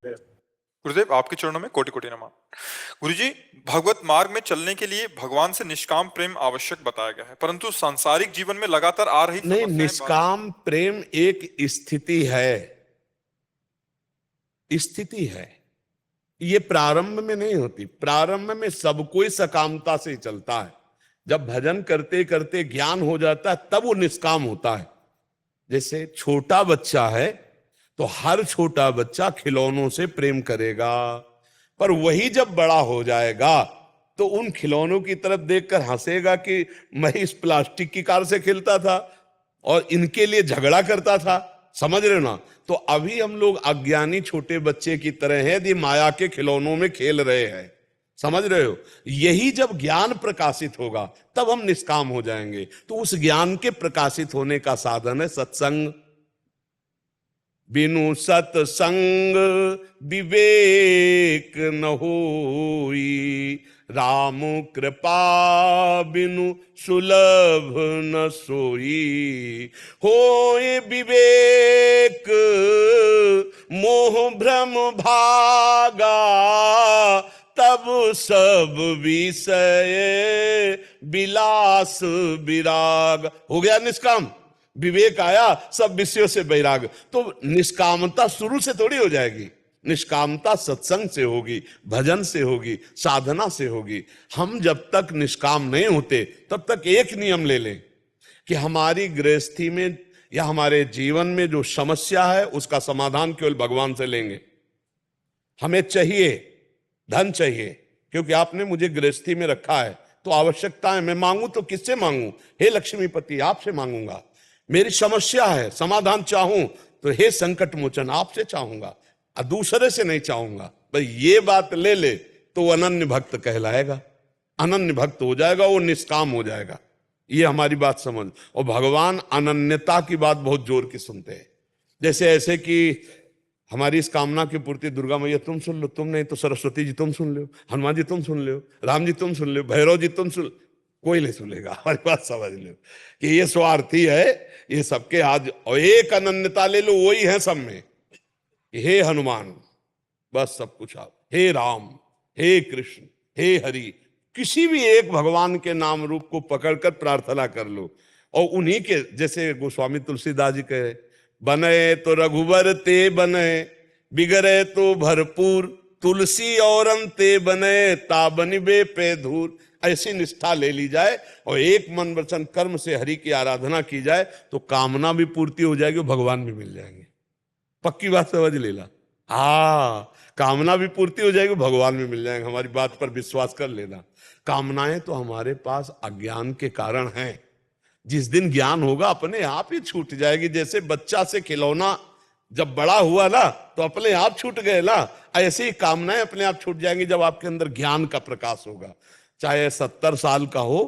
गुरुदेव आपके चरणों में कोटि कोटि नमन। गुरुजी, भगवत मार्ग में चलने के लिए भगवान से निष्काम प्रेम आवश्यक बताया गया है, परंतु सांसारिक जीवन में लगातार आ रही नहीं, समस्याएं निष्काम प्रेम एक स्थिति है, स्थिति है। ये प्रारंभ में नहीं होती। प्रारंभ में सब कोई सकामता से चलता है। जब भजन करते करते ज्ञान हो जाता है तब वो निष्काम होता है। जैसे छोटा बच्चा है तो हर छोटा बच्चा खिलौनों से प्रेम करेगा, पर वही जब बड़ा हो जाएगा तो उन खिलौनों की तरफ देखकर हंसेगा कि मैं इस प्लास्टिक की कार से खेलता था और इनके लिए झगड़ा करता था। समझ रहे हो ना? तो अभी हम लोग अज्ञानी छोटे बच्चे की तरह हैं, यदि माया के खिलौनों में खेल रहे हैं। समझ रहे हो? यही जब ज्ञान प्रकाशित होगा तब हम निष्काम हो जाएंगे। तो उस ज्ञान के प्रकाशित होने का साधन है सत्संग। बिनु सत्संग विवेक न होई, राम कृपा बिनु सुलभ न सोई। होए विवेक मोह भ्रम भागा, तब सब विषय विलास विराग। हो गया निष्काम। विवेक आया, सब विषयों से वैराग। तो निष्कामता शुरू से थोड़ी हो जाएगी। निष्कामता सत्संग से होगी, भजन से होगी, साधना से होगी। हम जब तक निष्काम नहीं होते तब तक एक नियम ले लें कि हमारी गृहस्थी में या हमारे जीवन में जो समस्या है उसका समाधान केवल भगवान से लेंगे। हमें चाहिए, धन चाहिए, क्योंकि आपने मुझे गृहस्थी में रखा है तो आवश्यकता है। मैं मांगू तो किससे मांगू? हे लक्ष्मीपति, आपसे मांगूंगा। मेरी समस्या है, समाधान चाहूं तो हे संकट मोचन, आपसे चाहूंगा, दूसरे से नहीं चाहूंगा। भाई ये बात ले ले तो वो अनन्य भक्त कहलाएगा, अनन्य भक्त हो जाएगा, वो निष्काम हो जाएगा। ये हमारी बात समझ। और भगवान अनन्यता की बात बहुत जोर की सुनते हैं। जैसे ऐसे कि हमारी इस कामना की पूर्ति दुर्गा मैया तुम सुन लो, तुम नहीं तो सरस्वती जी तुम सुन लो, हनुमान जी तुम सुन लो, राम जी तुम सुन लो, भैरव जी तुम सुन। कोई नहीं सुनेगा। हमारी बात समझ लो कि ये स्वार्थी है, ये सबके आज। और एक अनन्यता ले लो, वही है सब में। हे हनुमान, बस सब कुछ आप। हे राम, हे कृष्ण, हे हरि, किसी भी एक भगवान के नाम रूप को पकड़कर प्रार्थना कर लो। और उन्हीं के जैसे गोस्वामी तुलसीदास जी कहे, बने तो रघुवर ते बने, बिगड़े तो भरपूर, तुलसी और ते बने, ताबनिबे पे धूर। ऐसी निष्ठा ले ली जाए और एक मन वचन कर्म से हरि की आराधना की जाए तो कामना भी पूर्ति हो जाएगी, भगवान भी मिल जाएंगे। पक्की बात समझ लेना। हाँ, कामना भी पूर्ति हो जाएगी, भगवान भी मिल जाएंगे। हमारी बात पर विश्वास कर लेना। कामनाएं तो हमारे पास अज्ञान के कारण हैं। जिस दिन ज्ञान होगा अपने आप ही छूट जाएगी। जैसे बच्चा से खिलौना जब बड़ा हुआ ना तो अपने आप छूट गए ना, ऐसे ही कामनाएं अपने आप छूट जाएंगी जब आपके अंदर ज्ञान का प्रकाश होगा। चाहे 70 साल का हो,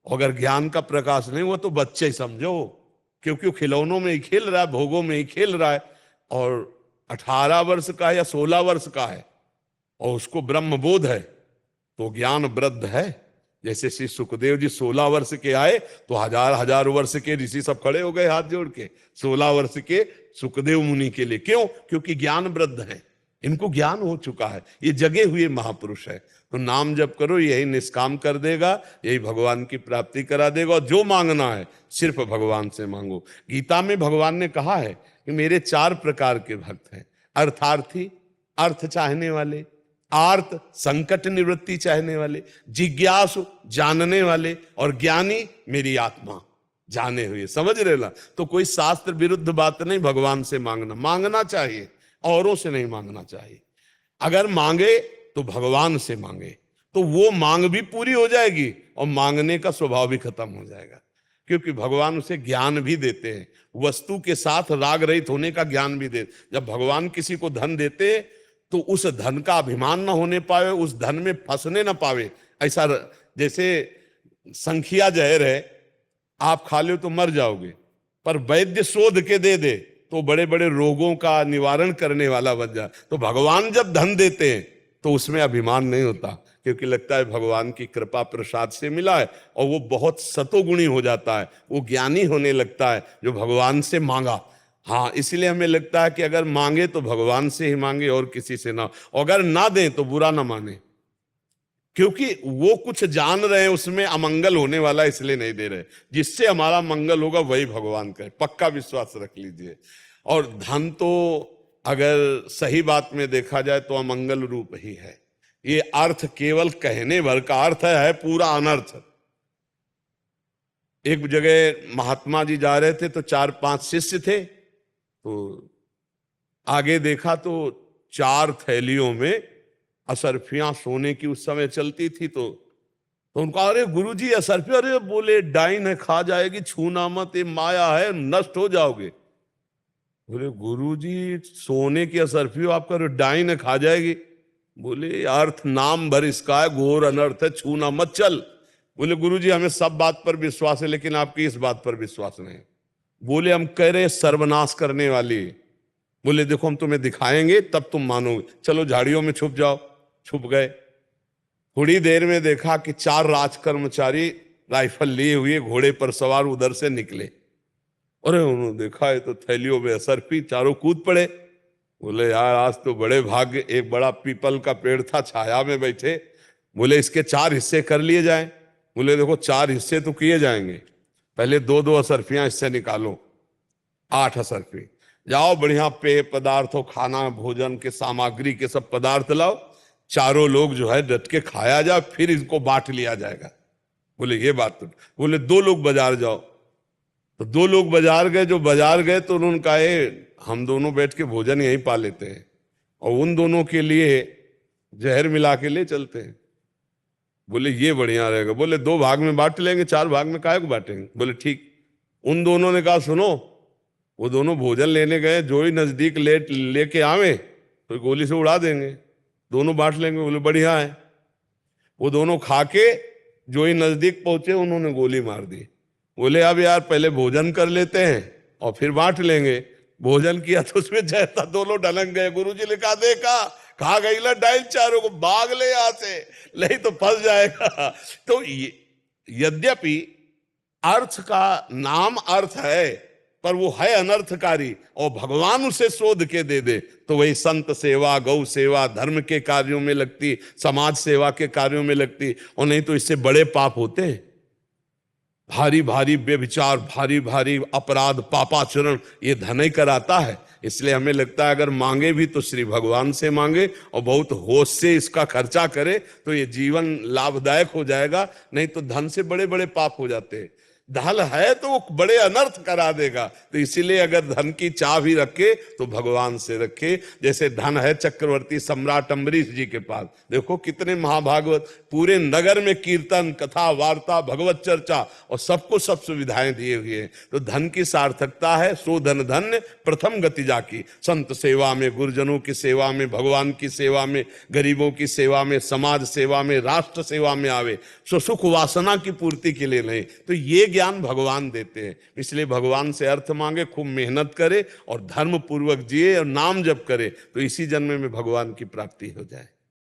अगर ज्ञान का प्रकाश नहीं हुआ तो बच्चे ही समझो, क्योंकि खिलौनों में ही खेल रहा है, भोगों में ही खेल रहा है। और 18 वर्ष का या 16 वर्ष का है और उसको ब्रह्म बोध है तो ज्ञान वृद्ध है। जैसे श्री सुखदेव जी 16 वर्ष के आए तो हजार हजार वर्ष के ऋषि सब खड़े हो गए हाथ जोड़ के 16 वर्ष के सुखदेव मुनि के लिए। क्यों? क्योंकि ज्ञान वृद्ध है, इनको ज्ञान हो चुका है, ये जगे हुए महापुरुष है। तो नाम जप करो, यही निष्काम कर देगा, यही भगवान की प्राप्ति करा देगा। और जो मांगना है सिर्फ भगवान से मांगो। गीता में भगवान ने कहा है कि मेरे 4 प्रकार के भक्त हैं। अर्थार्थी, अर्थ चाहने वाले, आर्त, संकट निवृत्ति चाहने वाले, जिज्ञासु, जानने वाले, और ज्ञानी, मेरी आत्मा जाने हुए। समझ रहे ना? तो कोई शास्त्र विरुद्ध बात नहीं। भगवान से मांगना चाहिए, औरों से नहीं मांगना चाहिए। अगर मांगे तो भगवान से मांगे तो वो मांग भी पूरी हो जाएगी और मांगने का स्वभाव भी खत्म हो जाएगा। क्योंकि भगवान उसे ज्ञान भी देते हैं, वस्तु के साथ राग रहित होने का ज्ञान भी देते। जब भगवान किसी को धन देते तो उस धन का अभिमान ना होने पावे, उस धन में फंसने ना पावे। ऐसा जैसे संखिया जहर है, आप खा लो तो मर जाओगे, पर वैद्य शोध के दे दे तो बड़े बड़े रोगों का निवारण करने वाला बन जाए। तो भगवान जब धन देते हैं तो उसमें अभिमान नहीं होता, क्योंकि लगता है भगवान की कृपा प्रसाद से मिला है, और वो बहुत सतोगुणी हो जाता है, वो ज्ञानी होने लगता है जो भगवान से मांगा। हाँ, इसलिए हमें लगता है कि अगर मांगे तो भगवान से ही मांगे और किसी से ना, अगर ना दें तो बुरा ना माने, क्योंकि वो कुछ जान रहे हैं उसमें अमंगल होने वाला, इसलिए नहीं दे रहे। जिससे हमारा मंगल होगा वही भगवान का है, पक्का विश्वास रख लीजिए। और धन तो अगर सही बात में देखा जाए तो अमंगल रूप ही है। ये अर्थ केवल कहने भर का अर्थ है पूरा अनर्थ। एक जगह महात्मा जी जा रहे थे तो 4-5 शिष्य थे, तो आगे देखा तो 4 थैलियों में असरफियां सोने की उस समय चलती थी। तो उनका, अरे गुरुजी असरफिया, अरे बोले डाइन है, खा जाएगी, छूना मत, ये माया है, नष्ट हो जाओगे। बोले गुरुजी सोने की असरफिया आपका डाइन है, खा जाएगी। बोले अर्थ नाम भर इसका है, घोर अनर्थ है, छूना मत चल। बोले गुरुजी हमें सब बात पर विश्वास है लेकिन आपकी इस बात पर विश्वास नहीं। बोले हम कह रहे सर्वनाश करने वाली। बोले देखो हम तुम्हें दिखाएंगे तब तुम मानोगे, चलो झाड़ियों में छुप जाओ। छुप गए। थोड़ी देर में देखा कि 4 राज कर्मचारी राइफल लिए हुए घोड़े पर सवार उधर से निकले। अरे उन्होंने देखा है तो थैलियों में असरफी, चारों कूद पड़े। बोले यार आज तो बड़े भाग्य, एक बड़ा पीपल का पेड़ था, छाया में बैठे। बोले इसके 4 हिस्से कर लिए जाएं। बोले देखो 4 हिस्से तो किए जाएंगे, पहले 2-2 असरफियां इससे निकालो, 8 असरफी। जाओ बढ़िया पेय पदार्थों, खाना भोजन के सामग्री के सब पदार्थ लाओ, चारों लोग जो है डट के खाया जाए, फिर इनको बांट लिया जाएगा। बोले ये बात तो। बोले 2 लोग बाजार जाओ। तो 2 लोग बाजार गए। जो बाजार गए तो उन्होंने कहा हम दोनों बैठ के भोजन यहीं पा लेते हैं और उन दोनों के लिए जहर मिला के ले चलते हैं। बोले ये बढ़िया रहेगा। बोले 2 भाग में बांट लेंगे, 4 भाग में काहे को बांटेंगे। बोले ठीक। उन दोनों ने कहा सुनो, वो दोनों भोजन लेने गए, जो ही नजदीक लेके आवे तो गोली से उड़ा देंगे, दोनों बांट लेंगे। बोले बढ़िया है। वो दोनों खा के जो ही नजदीक पहुंचे उन्होंने गोली मार दी। बोले अब यार पहले भोजन कर लेते हैं और फिर बांट लेंगे। भोजन किया तो उसमें जहर था, दोनों ढलक गए। गुरुजी ने कहा देखा, खा गई ला डाइल, चारों को भाग ले यहां से, नहीं तो फंस जाएगा। तो यद्यपि अर्थ का नाम अर्थ है पर वो है अनर्थकारी, और भगवान उसे शोध के दे दे तो वही संत सेवा, गौ सेवा, धर्म के कार्यों में लगती, समाज सेवा के कार्यों में लगती, और नहीं तो इससे बड़े पाप होते हैं। भारी भारी व्यभिचार, भारी भारी अपराध, पापाचरण ये धन ही कराता है। इसलिए हमें लगता है अगर मांगे भी तो श्री भगवान से मांगे और बहुत होश से इसका खर्चा करे तो ये जीवन लाभदायक हो जाएगा। नहीं तो धन से बड़े बड़े पाप हो जाते हैं। धन है तो वो बड़े अनर्थ करा देगा। तो इसीलिए अगर धन की चाह भी रखे तो भगवान से रखे। जैसे धन है चक्रवर्ती सम्राट अम्बरीश जी के पास, देखो कितने महाभागवत, पूरे नगर में कीर्तन, कथा, वार्ता, भगवत चर्चा और सबको सब सुविधाएं दिए हुए हैं। तो धन की सार्थकता है सो धन धन्य प्रथम गति जाकी, संत सेवा में, गुरुजनों की सेवा में, भगवान की सेवा में, गरीबों की सेवा में, समाज सेवा में, राष्ट्र सेवा में आवे, सो सुख वासना की पूर्ति के लिए नहीं। तो ये ज्ञान भगवान देते हैं। इसलिए भगवान से अर्थ मांगे, खूब मेहनत करे और धर्म पूर्वक जिए और नाम जप करे तो इसी जन्म में भगवान की प्राप्ति हो जाए।